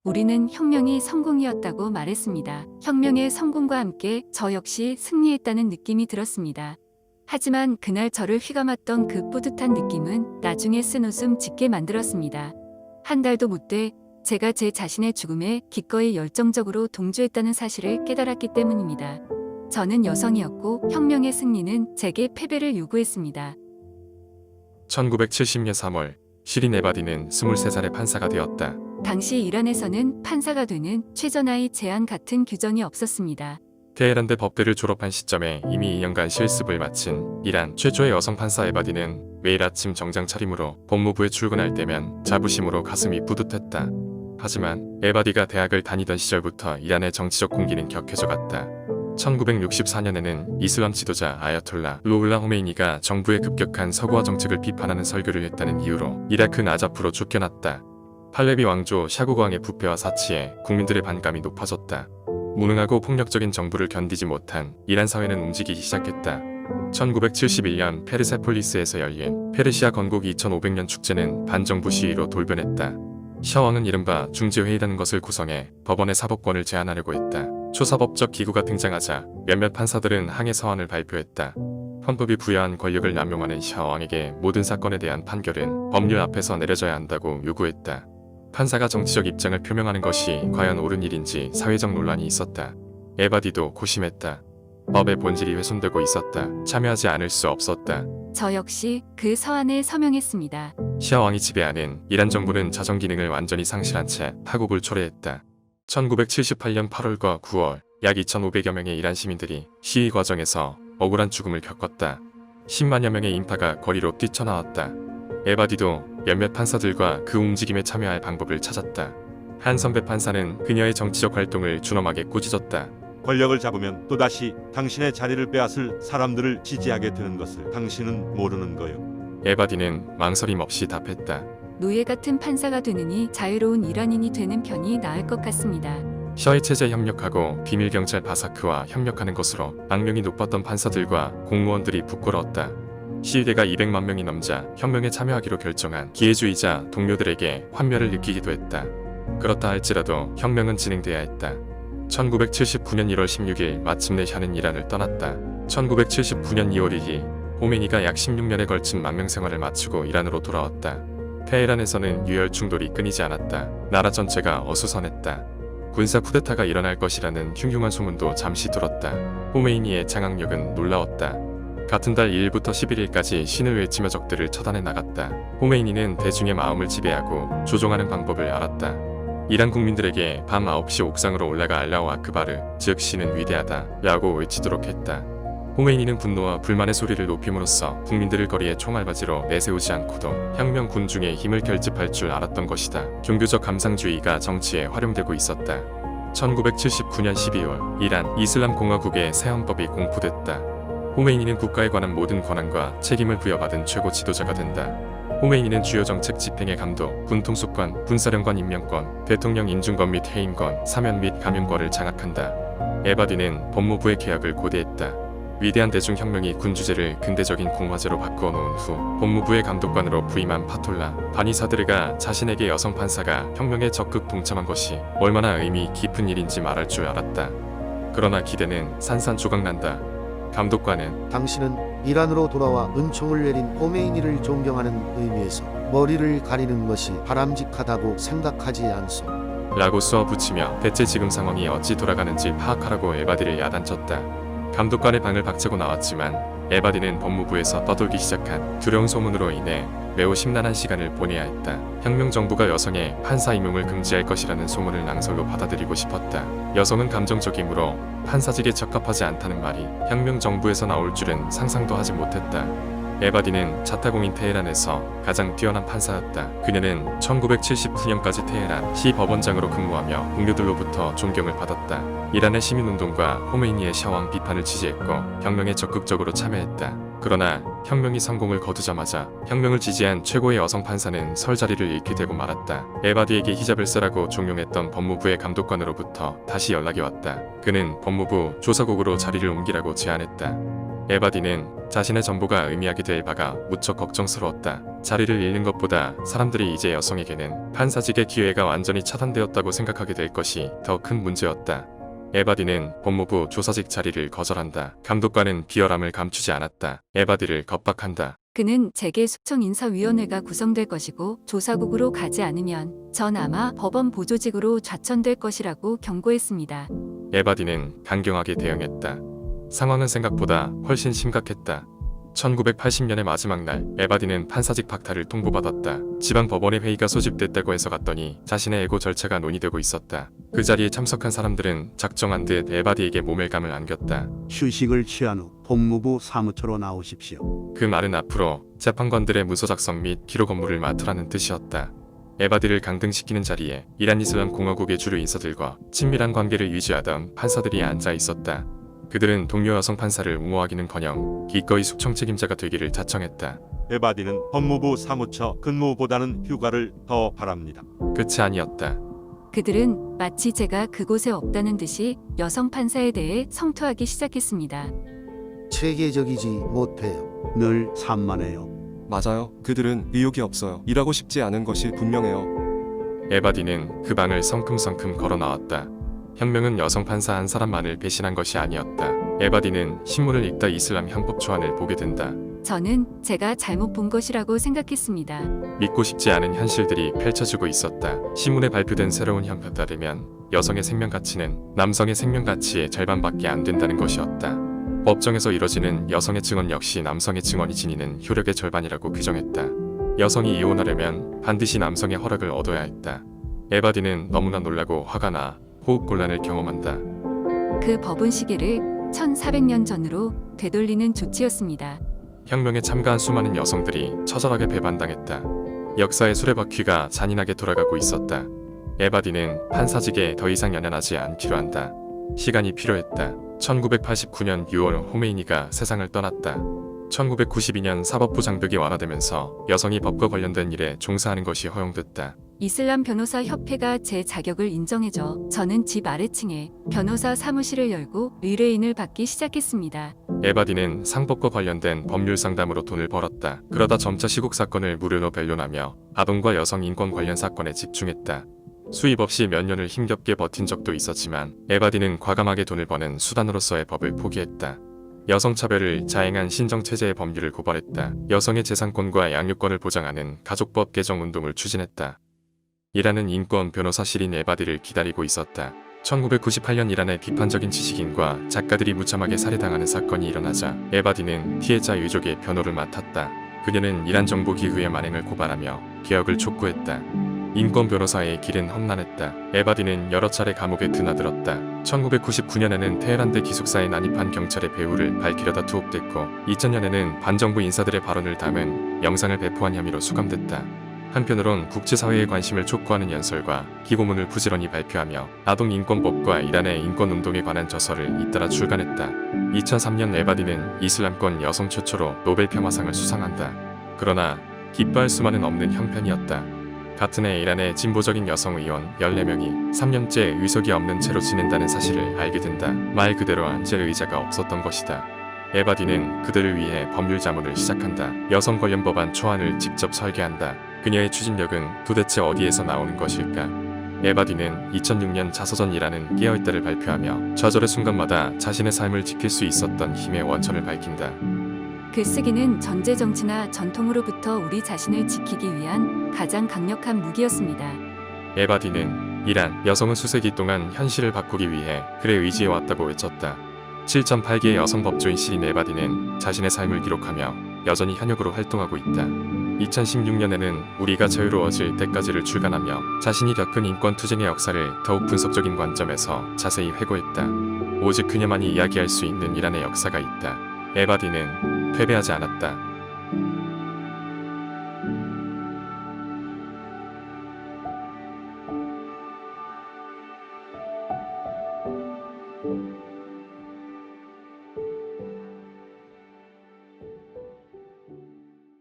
우리는 혁명이 성공이었다고 말했습니다. 혁명의 성공과 함께 저 역시 승리했다는 느낌이 들었습니다. 하지만 그날 저를 휘감았던 그 뿌듯한 느낌은 나중에 쓴웃음 짓게 만들었습니다. 한 달도 못 돼 제가 제 자신의 죽음에 기꺼이 열정적으로 동조했다는 사실을 깨달았기 때문입니다. 저는 여성이었고 혁명의 승리는 제게 패배를 요구했습니다. 1970년 3월 시린 에바디는 23살의 판사가 되었다. 당시 이란에서는 판사가 되는 최저나이 제한 같은 규정이 없었습니다. 테헤란대 법대를 졸업한 시점에 이미 2년간 실습을 마친 이란 최초의 여성 판사 에바디는 매일 아침 정장 차림으로 법무부에 출근할 때면 자부심으로 가슴이 뿌듯했다. 하지만 에바디가 대학을 다니던 시절부터 이란의 정치적 공기는 격해져 갔다. 1964년에는 이슬람 지도자 아야톨라 루홀라 호메이니가 정부의 급격한 서구화 정책을 비판하는 설교를 했다는 이유로 이라크 나자프로 쫓겨났다. 팔레비 왕조 샤구광의 부패와 사치에 국민들의 반감이 높아졌다. 무능하고 폭력적인 정부를 견디지 못한 이란 사회는 움직이기 시작했다. 1971년 페르세폴리스에서 열린 페르시아 건국 2500년 축제는 반정부 시위로 돌변했다. 샤왕은 이른바 중재회의라는 것을 구성해 법원의 사법권을 제한하려고 했다. 초사법적 기구가 등장하자 몇몇 판사들은 항해 서한을 발표했다. 헌법이 부여한 권력을 남용하는 샤왕에게 모든 사건에 대한 판결은 법률 앞에서 내려져야 한다고 요구했다. 판사가 정치적 입장을 표명하는 것이 과연 옳은 일인지 사회적 논란이 있었다. 에바디도 고심했다. 법의 본질이 훼손되고 있었다. 참여하지 않을 수 없었다. 저 역시 그 서한에 서명했습니다. 시아왕이 지배하는 이란 정부는 자정 기능을 완전히 상실한 채 파국을 초래했다. 1978년 8월과 9월 약 2,500여 명의 이란 시민들이 시위 과정에서 억울한 죽음을 겪었다. 10만여 명의 인파가 거리로 뛰쳐나왔다. 에바디도 몇몇 판사들과 그 움직임에 참여할 방법을 찾았다. 한 선배 판사는 그녀의 정치적 활동을 준엄하게 꾸짖었다. 권력을 잡으면 또다시 당신의 자리를 빼앗을 사람들을 지지하게 되는 것을 당신은 모르는 거요. 에바디는 망설임 없이 답했다. 노예 같은 판사가 되느니 자유로운 이란인이 되는 편이 나을 것 같습니다. 셔의 체제에 협력하고 비밀경찰 바사크와 협력하는 것으로 악명이 높았던 판사들과 공무원들이 부끄러웠다. 시위대가 200만 명이 넘자 혁명에 참여하기로 결정한 기회주의자 동료들에게 환멸을 느끼기도 했다. 그렇다 할지라도 혁명은 진행돼야 했다. 1979년 1월 16일 마침내 샤는 이란을 떠났다. 1979년 2월 1일 호메니가 약 16년에 걸친 망명 생활을 마치고 이란으로 돌아왔다. 테헤란에서는 유혈 충돌이 끊이지 않았다. 나라 전체가 어수선했다. 군사 쿠데타가 일어날 것이라는 흉흉한 소문도 잠시 들었다. 호메이니의 장악력은 놀라웠다. 같은 달 2일부터 11일까지 신을 외치며 적들을 처단해 나갔다. 호메이니는 대중의 마음을 지배하고 조종하는 방법을 알았다. 이란 국민들에게 밤 9시 옥상으로 올라가 알라우 아크바르, 즉 신은 위대하다 라고 외치도록 했다. 호메이니는 분노와 불만의 소리를 높임으로써 국민들을 거리에 총알바지로 내세우지 않고도 혁명 군중의 힘을 결집할 줄 알았던 것이다. 종교적 감상주의가 정치에 활용되고 있었다. 1979년 12월 이란 이슬람 공화국의 새 헌법이 공포됐다. 호메이니는 국가에 관한 모든 권한과 책임을 부여받은 최고 지도자가 된다. 호메이니는 주요 정책 집행의 감독, 군 통수권, 군사령관 임명권, 대통령 인준권 및 해임권, 사면 및 감염권을 장악한다. 에바디는 법무부의 개혁을 고대했다. 위대한 대중혁명이 군주제를 근대적인 공화제로 바꾸어 놓은 후 법무부의 감독관으로 부임한 파톨라 바니사드르가 자신에게 여성 판사가 혁명에 적극 동참한 것이 얼마나 의미 깊은 일인지 말할 줄 알았다. 그러나 기대는 산산조각난다. 감독관은 당신은 이란으로 돌아와 은총을 내린 호메이니를 존경하는 의미에서 머리를 가리는 것이 바람직하다고 생각하지 않소. 라고 쏘아붙이며 대체 지금 상황이 어찌 돌아가는지 파악하라고 에바디를 야단쳤다. 감독관의 방을 박차고 나왔지만 에바디는 법무부에서 떠돌기 시작한 두려운 소문으로 인해 매우 심란한 시간을 보내야 했다. 혁명 정부가 여성의 판사 임용을 금지할 것이라는 소문을 낭설로 받아들이고 싶었다. 여성은 감정적이므로 판사직에 적합하지 않다는 말이 혁명 정부에서 나올 줄은 상상도 하지 못했다. 에바디는 자타공인 테헤란에서 가장 뛰어난 판사였다. 그녀는 1979년까지 테헤란 시 법원장으로 근무하며 동료들로부터 존경을 받았다. 이란의 시민운동과 호메이니의 샤왕 비판을 지지했고 혁명에 적극적으로 참여했다. 그러나 혁명이 성공을 거두자마자 혁명을 지지한 최고의 여성 판사는 설 자리를 잃게 되고 말았다. 에바디에게 히잡을 쓰라고 종용했던 법무부의 감독관으로부터 다시 연락이 왔다. 그는 법무부 조사국으로 자리를 옮기라고 제안했다. 에바디는 자신의 전부가 의미하게 될 바가 무척 걱정스러웠다. 자리를 잃는 것보다 사람들이 이제 여성에게는 판사직의 기회가 완전히 차단되었다고 생각하게 될 것이 더 큰 문제였다. 에바디는 법무부 조사직 자리를 거절한다. 감독관은 비열함을 감추지 않았다. 에바디를 겁박한다. 그는 재계 숙청 인사위원회가 구성될 것이고 조사국으로 가지 않으면 전 아마 법원 보조직으로 좌천될 것이라고 경고했습니다. 에바디는 강경하게 대응했다. 상황은 생각보다 훨씬 심각했다. 1980년의 마지막 날 에바디는 판사직 박탈을 통보받았다. 지방법원의 회의가 소집됐다고 해서 갔더니 자신의 애고 절차가 논의되고 있었다. 그 자리에 참석한 사람들은 작정한 듯 에바디에게 모멸감을 안겼다. 휴식을 취한 후 법무부 사무처로 나오십시오. 그 말은 앞으로 재판관들의 문서 작성 및 기록 업무를 맡으라는 뜻이었다. 에바디를 강등시키는 자리에 이란 이슬람 공화국의 주류 인사들과 친밀한 관계를 유지하던 판사들이 앉아 있었다. 그들은 동료 여성 판사를 옹호하기는커녕 기꺼이 숙청 책임자가 되기를 자청했다. 에바디는 법무부 사무처 근무보다는 휴가를 더 바랍니다. 끝이 아니었다. 그들은 마치 제가 그곳에 없다는 듯이 여성 판사에 대해 성토하기 시작했습니다. 체계적이지 못해요. 늘 산만해요. 맞아요. 그들은 의욕이 없어요. 일하고 싶지 않은 것이 분명해요. 에바디는 그 방을 성큼성큼 걸어 나왔다. 혁명은 여성 판사 한 사람만을 배신한 것이 아니었다. 에바디는 신문을 읽다 이슬람 형법 초안을 보게 된다. 저는 제가 잘못 본 것이라고 생각했습니다. 믿고 싶지 않은 현실들이 펼쳐지고 있었다. 신문에 발표된 새로운 형법에 따르면 여성의 생명 가치는 남성의 생명 가치의 절반밖에 안 된다는 것이었다. 법정에서 이뤄지는 여성의 증언 역시 남성의 증언이 지니는 효력의 절반이라고 규정했다. 여성이 이혼하려면 반드시 남성의 허락을 얻어야 했다. 에바디는 너무나 놀라고 화가 나 호흡곤란을 경험한다. 그 법은 시계를 1400년 전으로 되돌리는 조치였습니다. 혁명에 참가한 수많은 여성들이 처절하게 배반당했다. 역사의 수레바퀴가 잔인하게 돌아가고 있었다. 에바디는 판사직에 더 이상 연연하지 않기로 한다. 시간이 필요했다. 1989년 6월 호메이니가 세상을 떠났다. 1992년 사법부 장벽이 완화되면서 여성이 법과 관련된 일에 종사하는 것이 허용됐다. 이슬람 변호사 협회가 제 자격을 인정해줘 저는 집 아래층에 변호사 사무실을 열고 의뢰인을 받기 시작했습니다. 에바디는 상법과 관련된 법률 상담으로 돈을 벌었다. 그러다 점차 시국 사건을 무료로 변론하며 아동과 여성 인권 관련 사건에 집중했다. 수입 없이 몇 년을 힘겹게 버틴 적도 있었지만 에바디는 과감하게 돈을 버는 수단으로서의 법을 포기했다. 여성차별을 자행한 신정체제의 법률을 고발했다. 여성의 재산권과 양육권을 보장하는 가족법 개정 운동을 추진했다. 이란은 인권 변호사실인 에바디를 기다리고 있었다. 1998년 이란의 비판적인 지식인과 작가들이 무참하게 살해당하는 사건이 일어나자 에바디는 피해자 유족의 변호를 맡았다. 그녀는 이란 정부 기구의 만행을 고발하며 개혁을 촉구했다. 인권 변호사의 길은 험난했다. 에바디는 여러 차례 감옥에 드나들었다. 1999년에는 테헤란대 기숙사에 난입한 경찰의 배후를 밝히려다 투옥됐고 2000년에는 반정부 인사들의 발언을 담은 영상을 배포한 혐의로 수감됐다. 한편으론 국제사회의 관심을 촉구하는 연설과 기고문을 부지런히 발표하며 아동인권법과 이란의 인권운동에 관한 저서를 잇따라 출간했다. 2003년 에바디는 이슬람권 여성 최초로 노벨 평화상을 수상한다. 그러나 기뻐할 수만은 없는 형편이었다. 같은 해 이란의 진보적인 여성 의원 14명이 3년째 의석이 없는 채로 지낸다는 사실을 알게 된다. 말 그대로 앉을 의자가 없었던 것이다. 에바디는 그들을 위해 법률 자문을 시작한다. 여성 관련 법안 초안을 직접 설계한다. 그녀의 추진력은 도대체 어디에서 나오는 것일까? 에바디는 2006년 자서전이라는 깨어있다를 발표하며 좌절의 순간마다 자신의 삶을 지킬 수 있었던 힘의 원천을 밝힌다. 글쓰기는 전제 정치나 전통으로부터 우리 자신을 지키기 위한 가장 강력한 무기였습니다. 에바디는 이란 여성은 수세기 동안 현실을 바꾸기 위해 그의 의지해 왔다고 외쳤다. 7.8개의 여성 법조인 시린 에바디는 자신의 삶을 기록하며 여전히 현역으로 활동하고 있다. 2016년에는 우리가 자유로워질 때까지를 출간하며 자신이 겪은 인권 투쟁의 역사를 더욱 분석적인 관점에서 자세히 회고했다. 오직 그녀만이 이야기할 수 있는 이란의 역사가 있다. 에바디는 패배하지 않았다.